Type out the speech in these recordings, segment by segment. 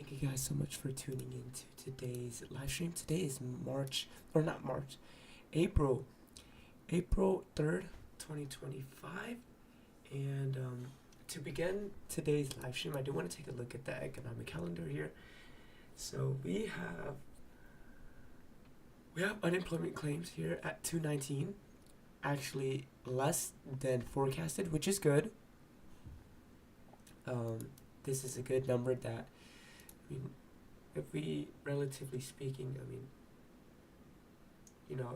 Thank you guys so much for tuning in to today's live stream. Today is April 3rd, 2025. And to begin today's live stream, I do want to take a look at the economic calendar here. So we have unemployment claims here at 219, actually less than forecasted, which is good. This is a good number that, if we, relatively speaking,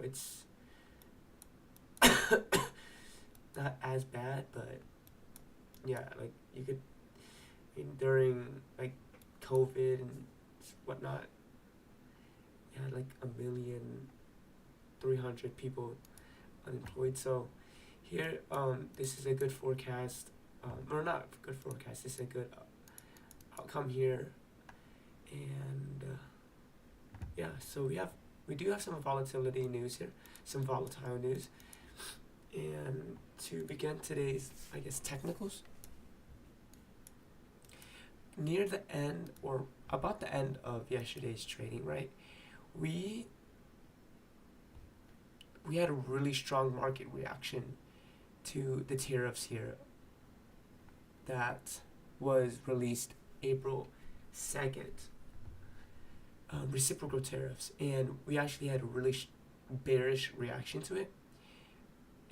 it's not as bad, but yeah, like you could, during like COVID and whatnot, like 1,300,000 people unemployed. So here, this is a good forecast, or not good forecast. This is a good outcome here, and so we do have some volatility news here, some volatile news. And to begin today's, technicals, near the end or about the end of yesterday's trading, right, we had a really strong market reaction to the tariffs here that was released April 2nd, reciprocal tariffs, and we actually had a really bearish reaction to it,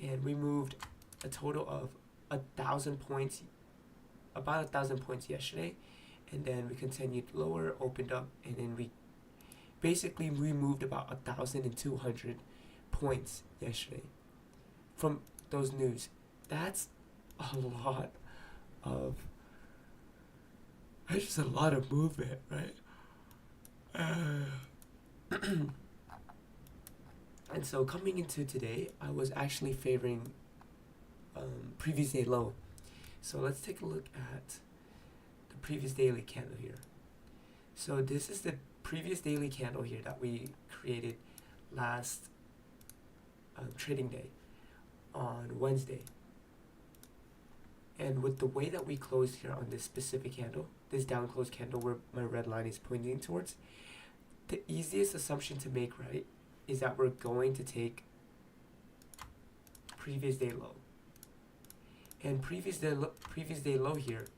and we moved a total of 1,000 points, about 1,000 points yesterday, and then we continued lower, opened up, and then we moved about 1,200 points yesterday from those news. That's just a lot of movement, right? And so coming into today, I was actually favoring previous day low. So let's take a look at the previous daily candle here. So this is the previous daily candle here that we created last trading day on Wednesday. And with the way that we closed here on this specific candle, this down close candle where my red line is pointing towards, the easiest assumption to make, right, is that we're going to take previous day low. And previous day low here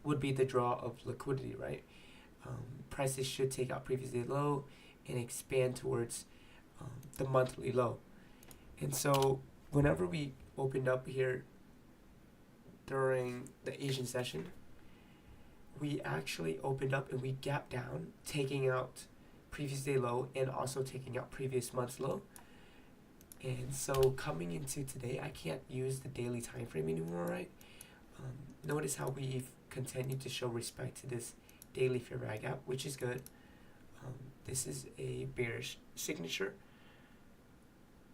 would be the draw of liquidity, right? Prices should take out previous day low and expand towards the monthly low. And so whenever we opened up here during the Asian session, we actually opened up and we gapped down, taking out previous day low and also taking out previous month's low. And so coming into today, I can't use the daily time frame anymore, right? Notice how we've continued to show respect to this daily fair value gap, which is good. This is a bearish signature,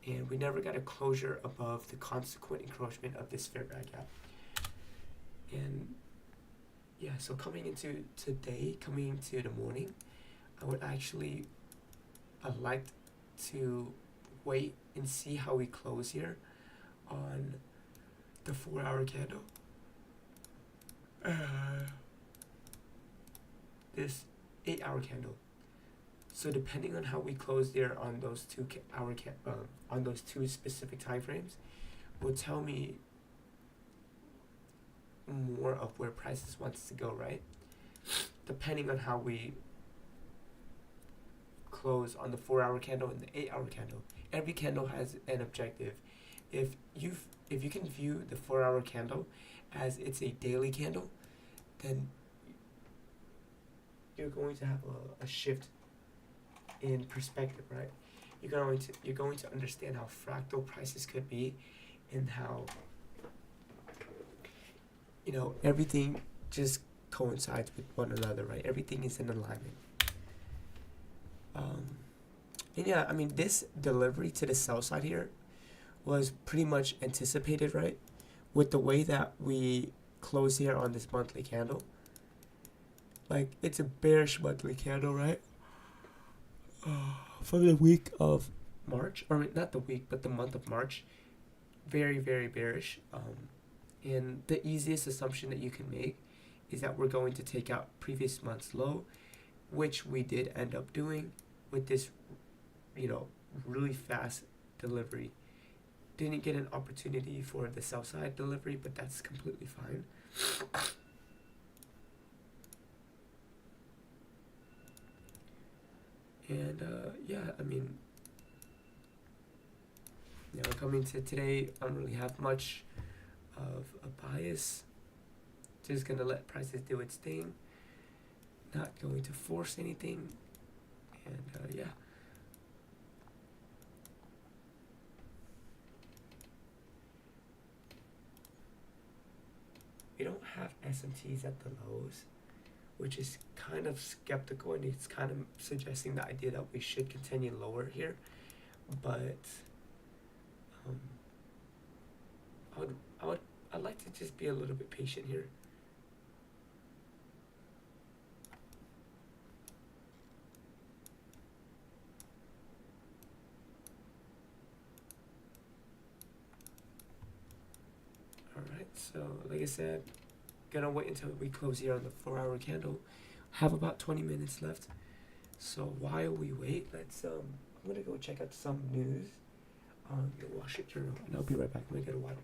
and we never got a closure above the consequent encroachment of this fair value gap. And so coming into today, coming into the morning, I would actually like to wait and see how we close here on the 4-hour candle. This 8-hour candle. So depending on how we close there on those on those two specific time frames, will tell me more of where prices wants to go, right? Depending on how we close on the 4-hour candle and the 8-hour candle. Every candle has an objective. If you can view the 4-hour candle as it's a daily candle, then you're going to have a shift in perspective, right? You're going to understand how fractal prices could be, and how everything just coincides with one another, right? Everything is in alignment. And this delivery to the sell side here was pretty much anticipated, right? With the way that we close here on this monthly candle. Like, it's a bearish monthly candle, right? For the week of March, or not the week, but the month of March. Very, very bearish. And the easiest assumption that you can make is that we're going to take out previous month's low, which we did end up doing with this, you know, really fast delivery. Didn't get an opportunity for the sell side delivery, but that's completely fine. And yeah, I mean, you know, coming to today, I don't really have much of a bias. Just gonna let prices do its thing. Not going to force anything. And yeah. We don't have SMTs at the lows, which is kind of skeptical, and it's kind of suggesting the idea that we should continue lower here. But I'd like to just be a little bit patient here. Alright, so like I said, gonna wait until we close here on the 4-hour candle. Have about 20 minutes left. So while we wait, let's I'm gonna go check out some news on the Wall Street Journal, and I'll be right back. I'm gonna get a water.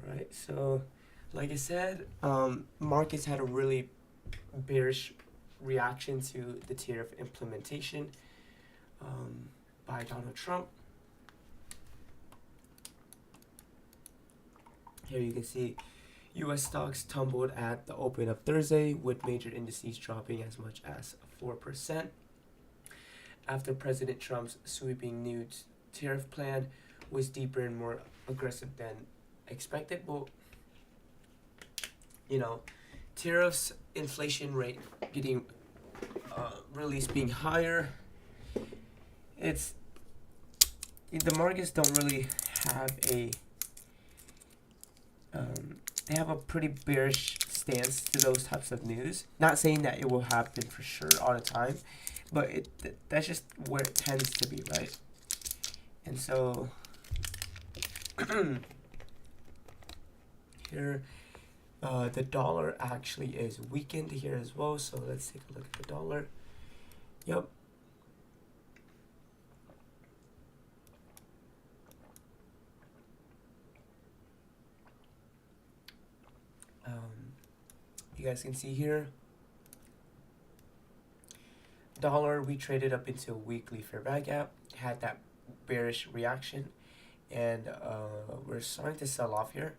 Alright, so like I said, markets had a really bearish reaction to the tariff implementation by Donald Trump. Here you can see U.S. stocks tumbled at the open of Thursday, with major indices dropping as much as 4%. After President Trump's sweeping new tariff plan was deeper and more aggressive than expected. Well, you know, tariffs, inflation rate getting released being higher. It's the markets don't really have a they have a pretty bearish stance to those types of news. Not saying that it will happen for sure all the time, but that's just where it tends to be, right? And so here the dollar actually is weakened here as well, so let's take a look at the dollar. Yep. You guys can see here, dollar, we traded up into a weekly fair value gap, had that bearish reaction, and we're starting to sell off here.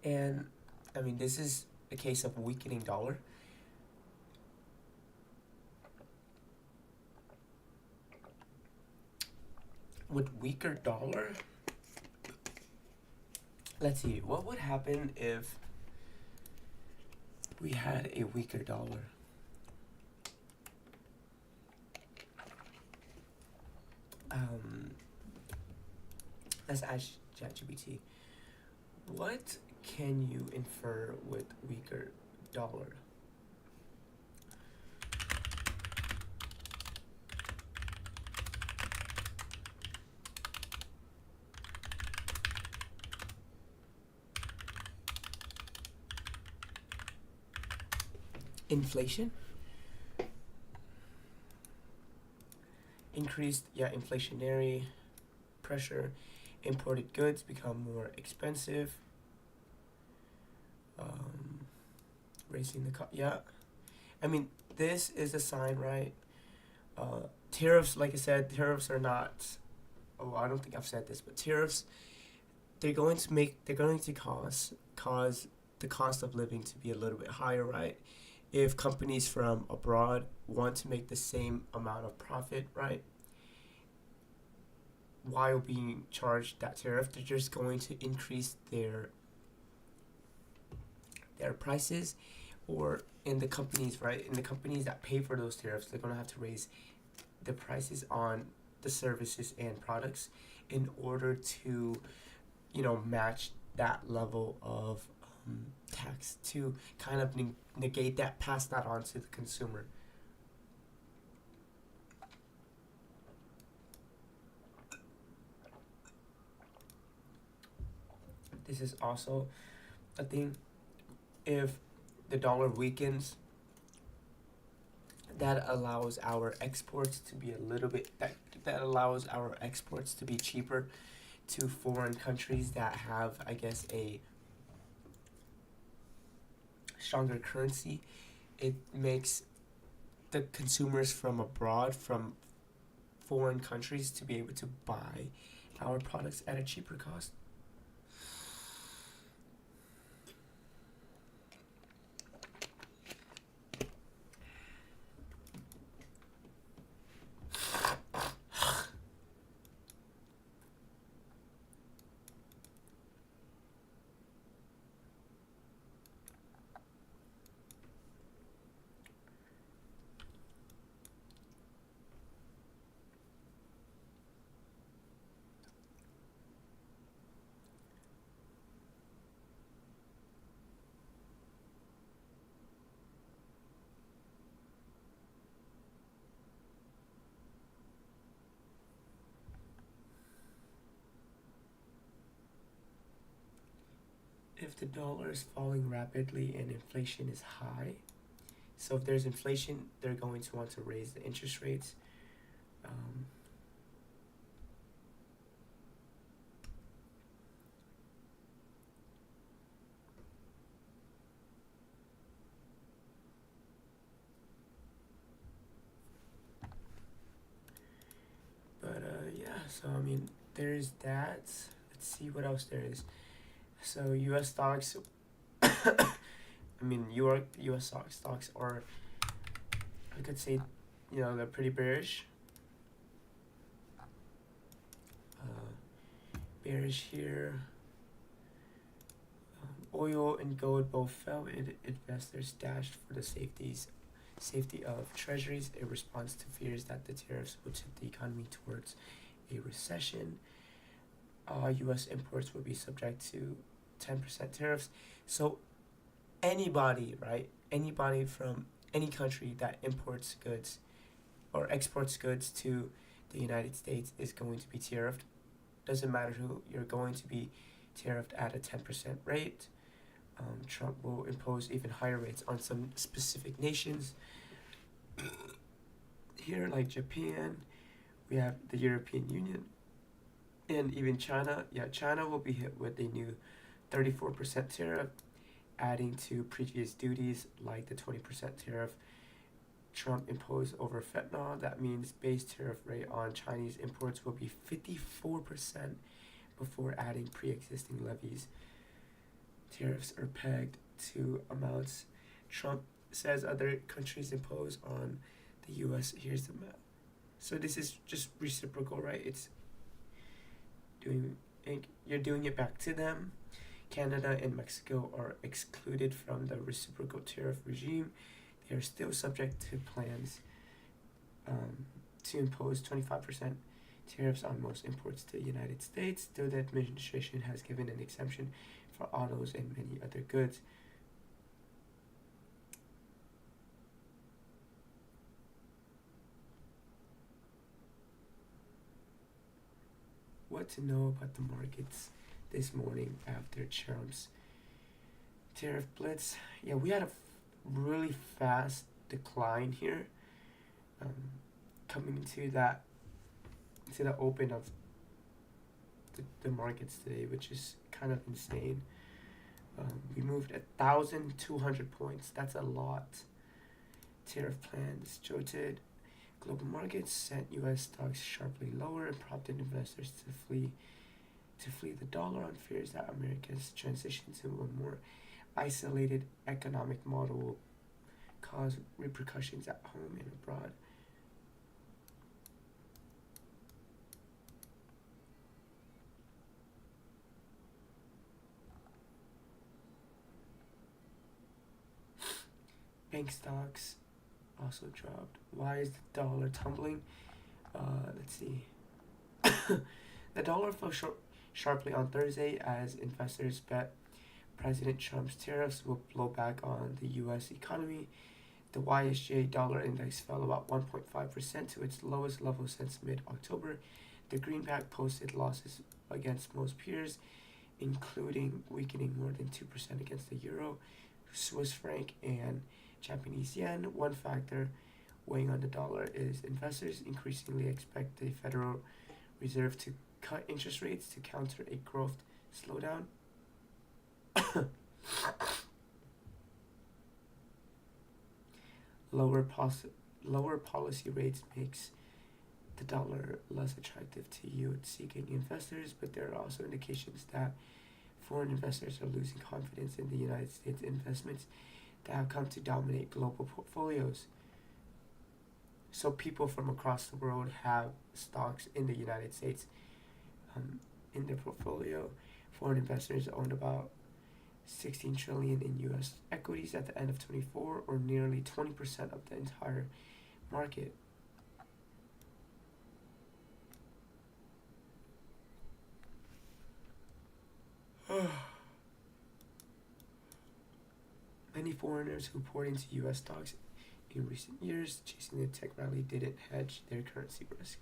And I mean, this is a case of weakening dollar. With weaker dollar, let's see, what would happen if we had a weaker dollar? let's ask ChatGPT. What can you infer with weaker dollar? Inflation? Increased, inflationary pressure. Imported goods become more expensive. Raising the cost. Yeah. I mean, this is a sign, right? Tariffs, like I said, tariffs are not. Oh, I don't think I've said this, but tariffs, they're going to cause the cost of living to be a little bit higher, right? If companies from abroad want to make the same amount of profit, right, while being charged that tariff, they're just going to increase their prices, or in the companies, right, in the companies that pay for those tariffs, they're going to have to raise the prices on the services and products in order to, match that level of tax, to kind of negate that, pass that on to the consumer. This is also a thing. If the dollar weakens, that allows our exports to be a little bit, that allows our exports to be cheaper to foreign countries that have, I guess, a stronger currency. It makes the consumers from abroad, from foreign countries, to be able to buy our products at a cheaper cost. If the dollar is falling rapidly and inflation is high, so if there's inflation, they're going to want to raise the interest rates. So I mean, there's that. Let's see what else there is. So U.S. stocks. I mean, U.S. stocks are, I could say, they're pretty bearish. Bearish here. Oil and gold both fell, and investors stashed for the safety of treasuries in response to fears that the tariffs would tip the economy towards a recession. U.S. imports will be subject to 10% tariffs. So anybody, right? Anybody from any country that imports goods or exports goods to the United States is going to be tariffed. Doesn't matter who, you're going to be tariffed at a 10% rate. Trump will impose even higher rates on some specific nations. Here, like Japan, we have the European Union, and even China. Yeah, China will be hit with a new 34% tariff, adding to previous duties like the 20% tariff Trump imposed over fentanyl. That means base tariff rate on Chinese imports will be 54% before adding pre-existing levies. Tariffs are pegged to amounts Trump says other countries impose on the U.S. Here's the map. So this is just reciprocal, right? You're doing it back to them. Canada and Mexico are excluded from the reciprocal tariff regime. They are still subject to plans to impose 25% tariffs on most imports to the United States, though the administration has given an exemption for autos and many other goods. What to know about the markets this morning after Trump's tariff blitz? Yeah, we had a really fast decline here, coming to the open of the markets today, which is kind of insane. We moved 1,200 points. That's a lot. Tariff plans jolted global markets, sent U.S. stocks sharply lower, and prompted investors to flee the dollar on fears that America's transition to a more isolated economic model will cause repercussions at home and abroad. Bank stocks also dropped. Why is the dollar tumbling? Let's see. The dollar fell sharply on Thursday as investors bet President Trump's tariffs will blow back on the U.S. economy. The YSJ dollar index fell about 1.5% to its lowest level since mid-October. The greenback posted losses against most peers, including weakening more than 2% against the euro, Swiss franc, and Japanese yen. One factor weighing on the dollar is investors increasingly expect the Federal Reserve to cut interest rates to counter a growth slowdown. Lower policy rates makes the dollar less attractive to yield-seeking investors, but there are also indications that foreign investors are losing confidence in the United States investments that have come to dominate global portfolios. So people from across the world have stocks in the United States in their portfolio. Foreign investors owned about 16 trillion in U.S. equities at the end of 24, or nearly 20% of the entire market. Many foreigners who poured into U.S. stocks in recent years, chasing the tech rally, didn't hedge their currency risk.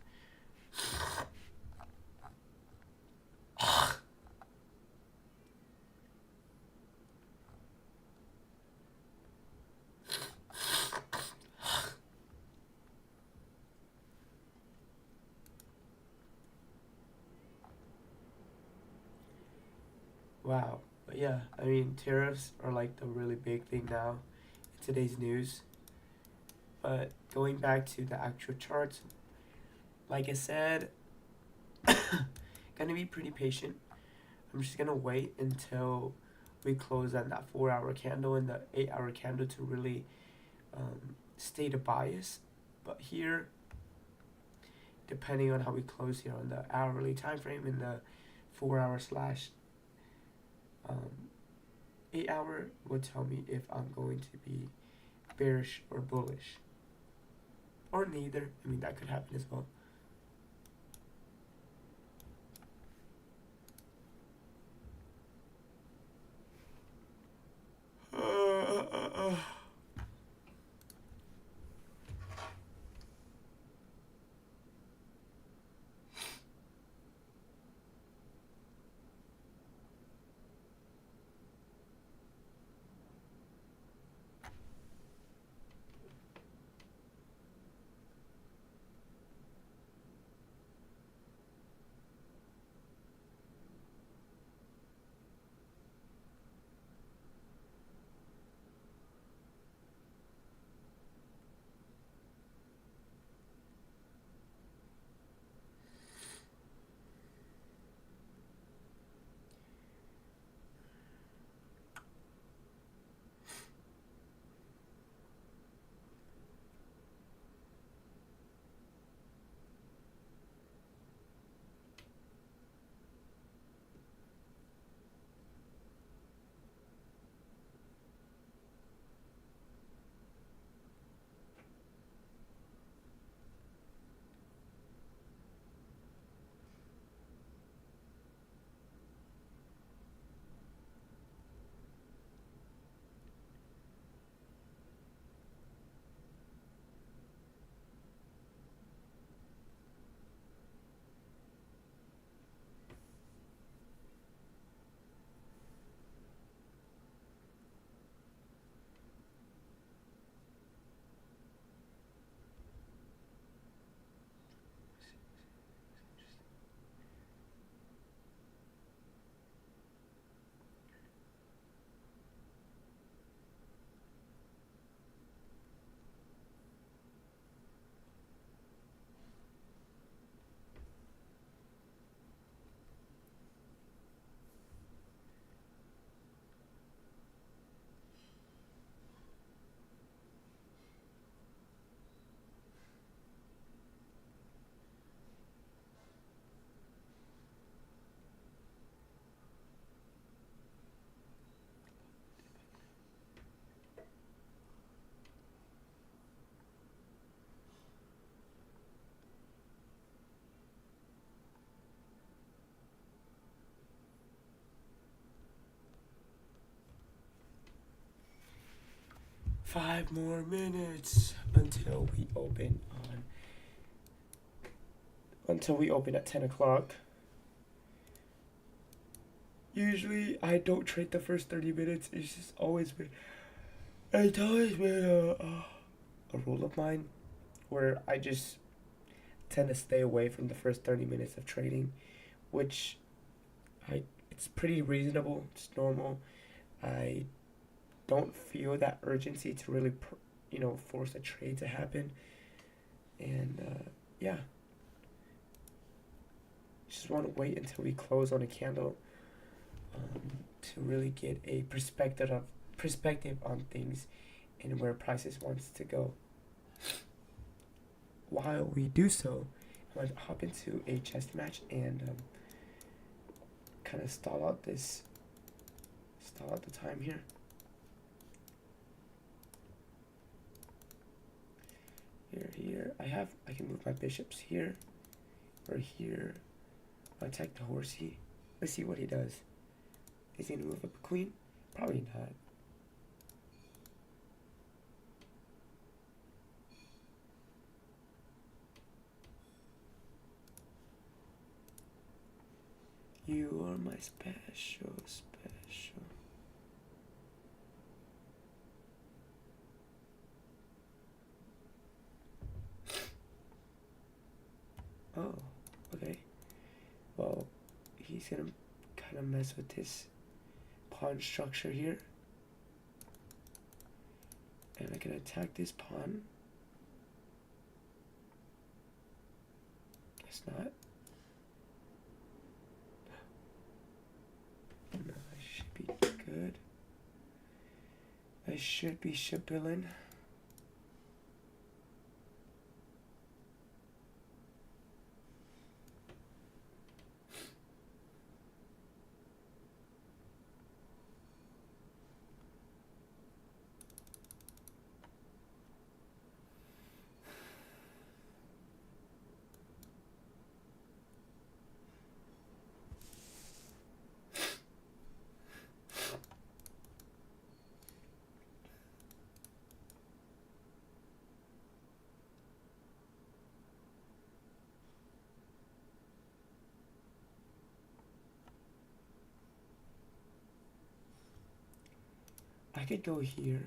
Wow. But yeah, I mean, tariffs are like the really big thing now in today's news. But going back to the actual charts, like I said, gonna be pretty patient. I'm just gonna wait until we close on that 4-hour candle and the 8-hour candle to really state a bias. But here, depending on how we close here on the hourly time frame and the 4-hour slash 8-hour, will tell me if I'm going to be bearish or bullish, or neither. I mean, that could happen as well. 5 more minutes until we open at 10 o'clock. Usually I don't trade the first 30 minutes. It's always been a rule of mine where I just tend to stay away from the first 30 minutes of trading, which it's pretty reasonable. It's normal. I don't feel that urgency to really force a trade to happen, and yeah, just want to wait until we close on a candle to really get a perspective on things and where prices wants to go. While we do so, I'm going to hop into a chess match and kind of stall out the time here. Here, I can move my bishops here or here. I'll attack the horsey. Let's see what he does. Is he gonna move up a queen? Probably not. You are my special. Oh, okay. Well, he's gonna kind of mess with this pawn structure here. And I can attack this pawn. Guess not. No, I should be good. I should be shabilling. I could go here,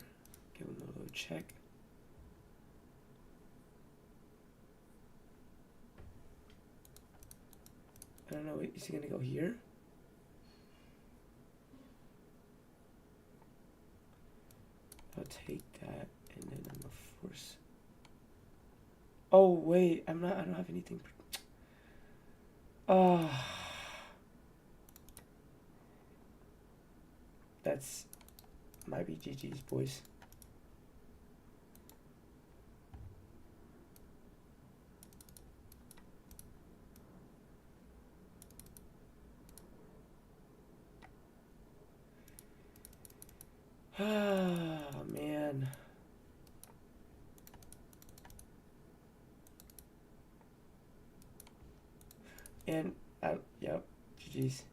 give him a little check. I don't know, is he gonna go here? I'll take that and then I'm gonna force. Oh wait, I don't have anything. That's might be GG's, boys. Ah, man. And yep, GG's.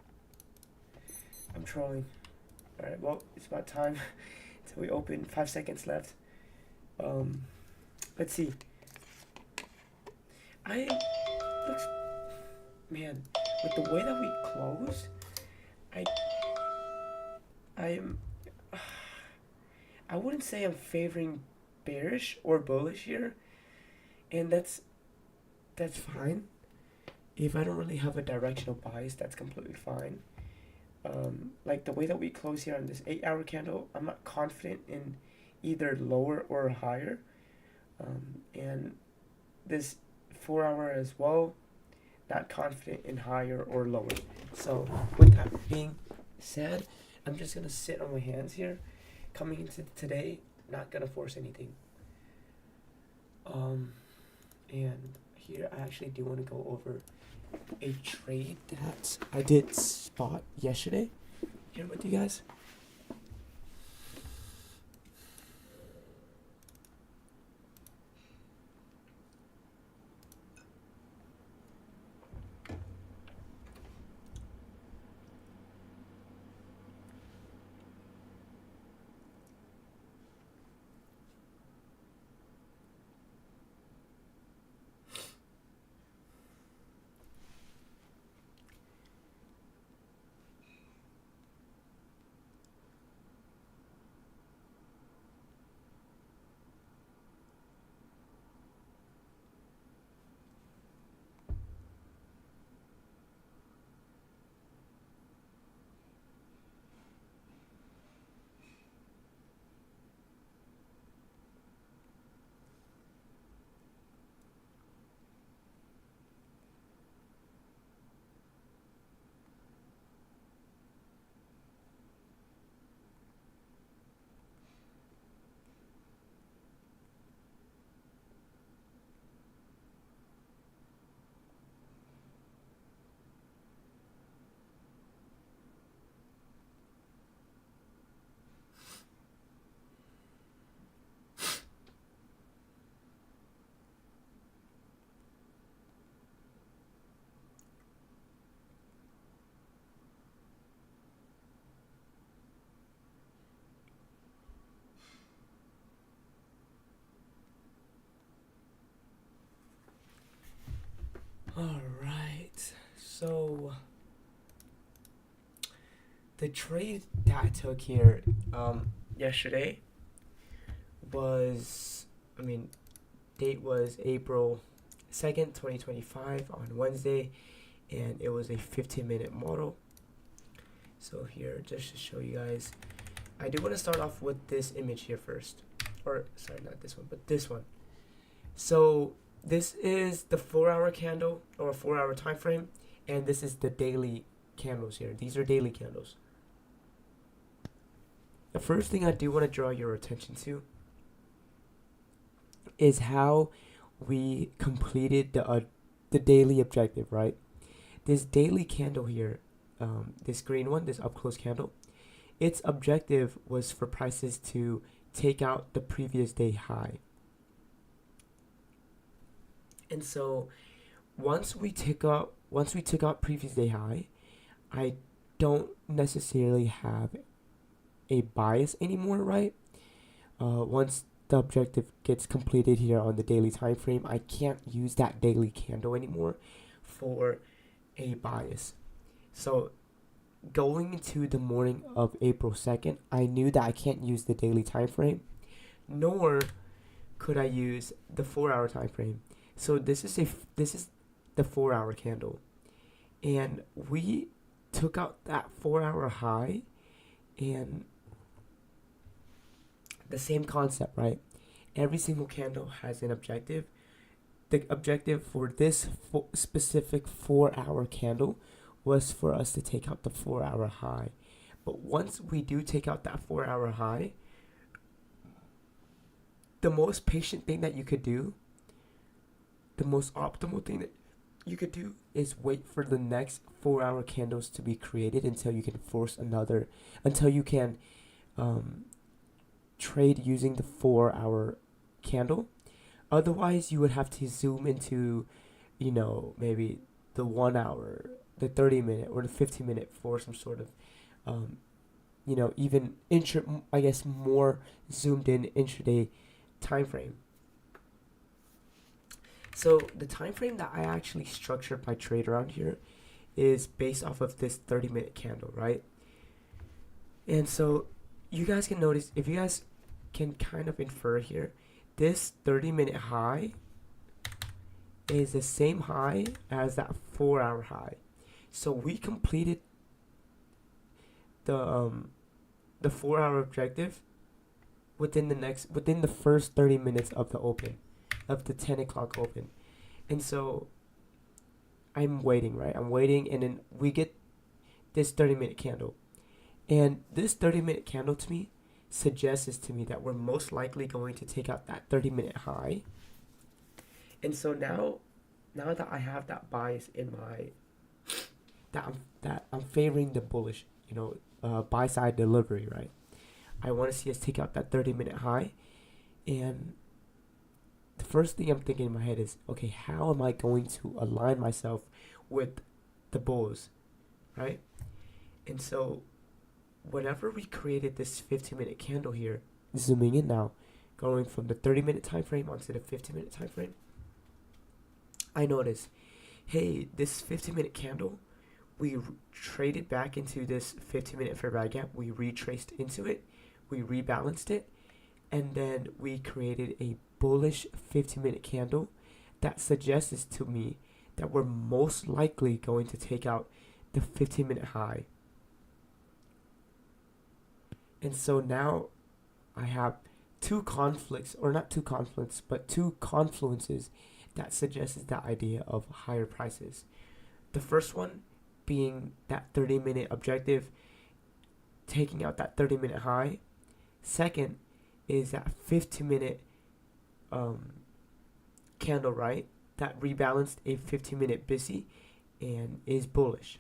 I'm trolling. All right, well, it's about time until we open. 5 seconds left. Let's see. Man, with the way that we close, I wouldn't say I'm favoring bearish or bullish here, and that's fine. If I don't really have a directional bias, that's completely fine. Like the way that we close here on this 8-hour candle, I'm not confident in either lower or higher. And this 4-hour as well, not confident in higher or lower. So with that being said, I'm just gonna sit on my hands here. Coming into today, not gonna force anything. And here I actually do want to go over a trade that I did spot yesterday here with you guys. the trade that I took here yesterday was, date was April 2nd, 2025 on Wednesday, and it was a 15-minute model. So here, just to show you guys, I do want to start off with this image here first. Or, sorry, not this one, but this one. So this is the 4-hour candle or 4-hour time frame, and this is the daily candles here. These are daily candles. The first thing I do want to draw your attention to is how we completed the daily objective, right? This daily candle here, this green one, this up close candle, its objective was for prices to take out the previous day high. And so once we took out previous day high, I don't necessarily have a bias anymore, right? Once the objective gets completed here on the daily time frame, I can't use that daily candle anymore for a bias. So going into the morning of April 2nd, I knew that I can't use the daily time frame, nor could I use the 4-hour time frame. So this is the 4-hour candle, and we took out that 4-hour high, and the same concept, right? Every single candle has an objective. The objective for this specific 4-hour candle was for us to take out the 4-hour high. But once we do take out that 4-hour high, the most patient thing that you could do, the most optimal thing that you could do, is wait for the next 4-hour candles to be created until you can trade using the 4-hour candle. Otherwise, you would have to zoom into, maybe the 1 hour, the 30-minute, or the 15-minute for some sort of, even more zoomed in intraday time frame. So the time frame that I actually structured my trade around here is based off of this 30-minute candle, right? And so you guys can notice, if you guys can kind of infer here, this 30-minute high is the same high as that 4-hour high. So we completed the 4-hour objective within the first 30 minutes of the open, of the 10 o'clock open. And so I'm waiting, right? I'm waiting, and then we get this 30-minute candle. And this 30-minute candle to me suggests to me that we're most likely going to take out that 30-minute high. And so now that I have that bias in my, that I'm favoring the bullish, buy side delivery, right? I want to see us take out that 30-minute high. And the first thing I'm thinking in my head is, okay, how am I going to align myself with the bulls, right? And so whenever we created this 15-minute candle here, zooming in now, going from the 30-minute time frame onto the 15-minute time frame, I noticed, hey, this 15-minute candle, we traded back into this 15-minute fair value gap. We retraced into it, we rebalanced it, and then we created a bullish 15-minute candle that suggests to me that we're most likely going to take out the 15-minute high. And so now I have two confluences that suggests that idea of higher prices. The first one being that 30-minute objective, taking out that 30-minute high. Second is that 15-minute candle, right? That rebalanced a 15-minute busy and is bullish.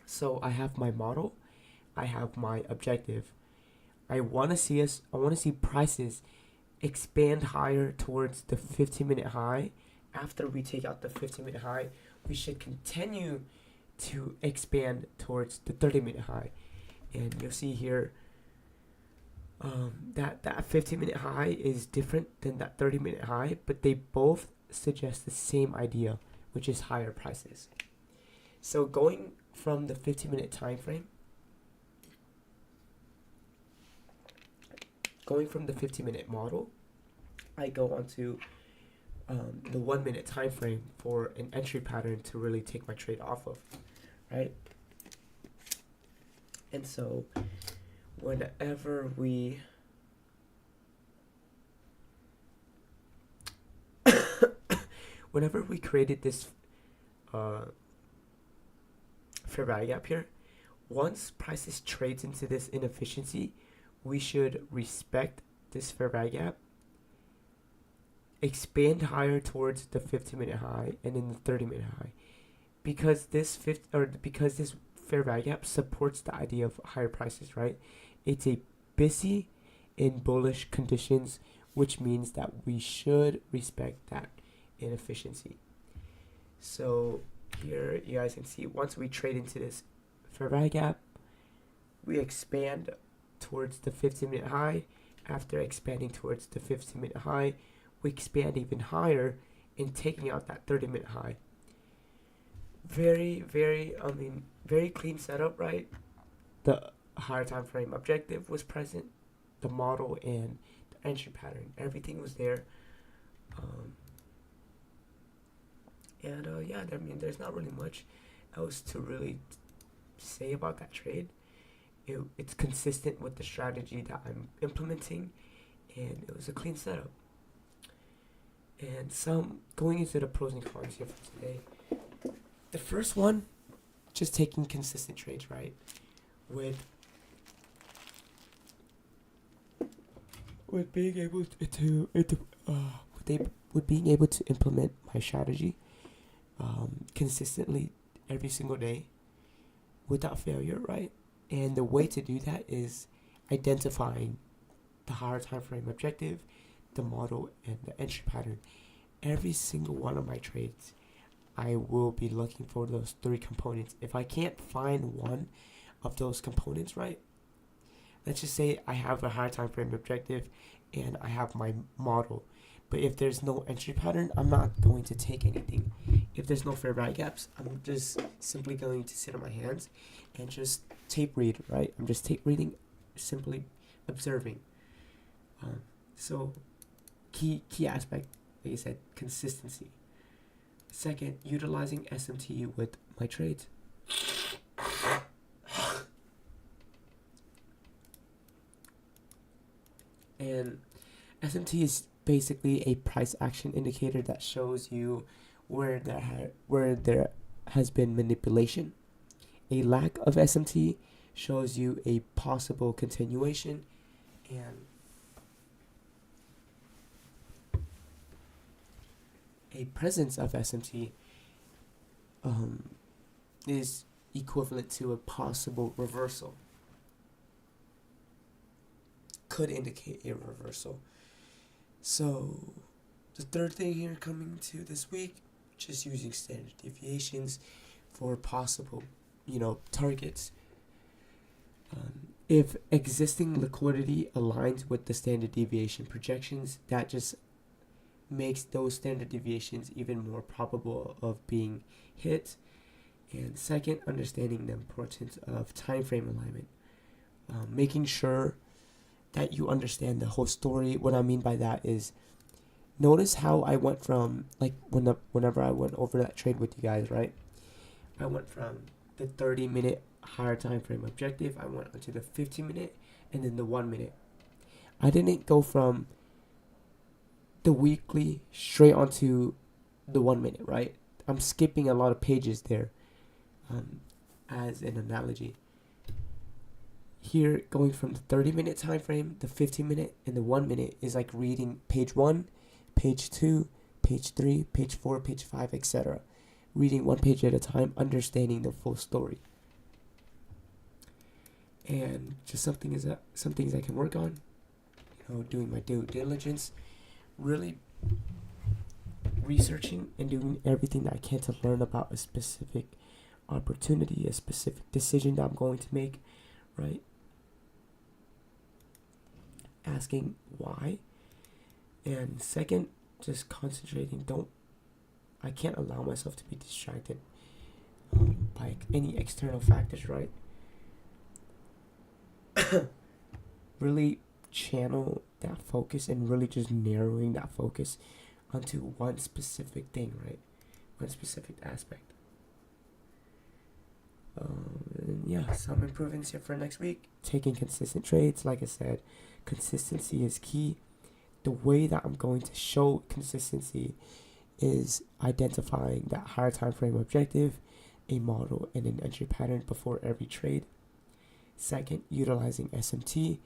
So I have my model, I have my objective. I want to see prices expand higher towards the 15-minute high. After we take out the 15-minute high, we should continue to expand towards the 30-minute high. And you'll see here that 15-minute high is different than that 30-minute high, but they both suggest the same idea, which is higher prices. So going from the 15-minute time frame, going from the 15-minute model, I go onto the 1-minute time frame for an entry pattern to really take my trade off of, right? And so whenever we created this fair value gap here, once prices trades into this inefficiency, we should respect this fair value gap, expand higher towards the 15-minute high and then the 30-minute high, because this fair value gap supports the idea of higher prices, right? It's a busy in bullish conditions, which means that we should respect that inefficiency. So here you guys can see, once we trade into this fair value gap, we expand towards the 15-minute high. After expanding towards the 15-minute high, we expand even higher in taking out that 30-minute high. Very clean setup, right? The higher time frame objective was present, the model and the entry pattern, everything was there. Yeah, there's not really much else to really say about that trade. It's consistent with the strategy that I'm implementing, and it was a clean setup. And going into the pros and cons here for today. The first one, just taking consistent trades, right? With being able to implement my strategy consistently every single day without failure, right? And the way to do that is identifying the higher time frame objective, the model, and the entry pattern. Every single one of my trades, I will be looking for those 3 components. If I can't find one of those components, right, let's just say I have a higher time frame objective and I have my model, but if there's no entry pattern, I'm not going to take anything. If there's no fair value gaps, I'm just simply going to sit on my hands and just tape read, right? I'm just tape reading, simply observing. So key aspect, like I said, consistency. Second, utilizing SMT with my trades. And SMT is basically a price action indicator that shows you where there has been manipulation. A lack of SMT shows you a possible continuation, and a presence of SMT is equivalent to a possible reversal. Could indicate a reversal. So the third thing here coming to this week, just using standard deviations for possible, targets. If existing liquidity aligns with the standard deviation projections, that just makes those standard deviations even more probable of being hit. And second, understanding the importance of time frame alignment. Making sure that you understand the whole story. What I mean by that is, notice how I went from, whenever I went over that trade with you guys, right? I went from the 30-minute higher time frame objective, I went onto the 15-minute, and then the 1-minute. I didn't go from the weekly straight onto the 1-minute, right? I'm skipping a lot of pages there, as an analogy. Here, going from the 30-minute time frame, the 15-minute, and the 1-minute is like reading page 1, page 2, page 3, page 4, page 5, etc. Reading one page at a time, understanding the full story. And just some things I can work on, doing my due diligence, really researching and doing everything that I can to learn about a specific opportunity, a specific decision that I'm going to make, right? Asking why. And second, just concentrating. I can't allow myself to be distracted. by any external factors, right? Really channel that focus and really just narrowing that focus onto one specific thing, right? One specific aspect. And yeah, some improvements here for next week. Taking consistent trades, like I said, consistency is key. The way that I'm going to show consistency is identifying that higher time frame objective, a model, and an entry pattern before every trade. Second, utilizing SMT,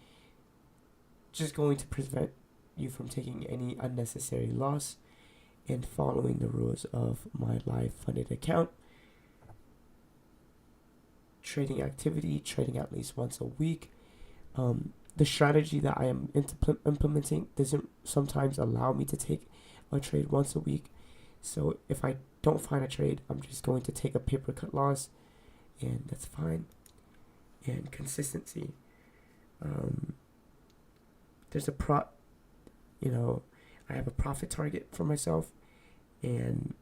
just going to prevent you from taking any unnecessary loss, and following the rules of my live funded account. Trading activity, trading at least once a week. The strategy that I am implementing doesn't sometimes allow me to take a trade once a week. So if I don't find a trade, I'm just going to take a paper cut loss, and that's fine. And consistency. There's I have a profit target for myself, and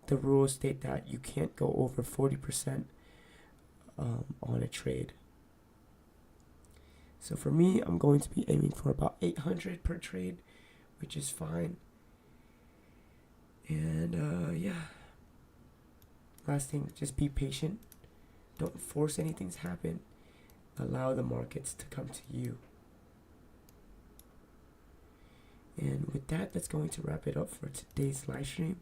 the rules state that you can't go over 40% on a trade. So for me, I'm going to be aiming for about 800 per trade, which is fine. And yeah, last thing, just be patient. Don't force anything to happen. Allow the markets to come to you. And with that, that's going to wrap it up for today's live stream.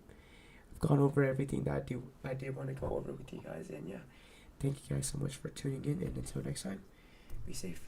I've gone over everything that I did want to go over with you guys. And yeah, thank you guys so much for tuning in. And until next time, be safe.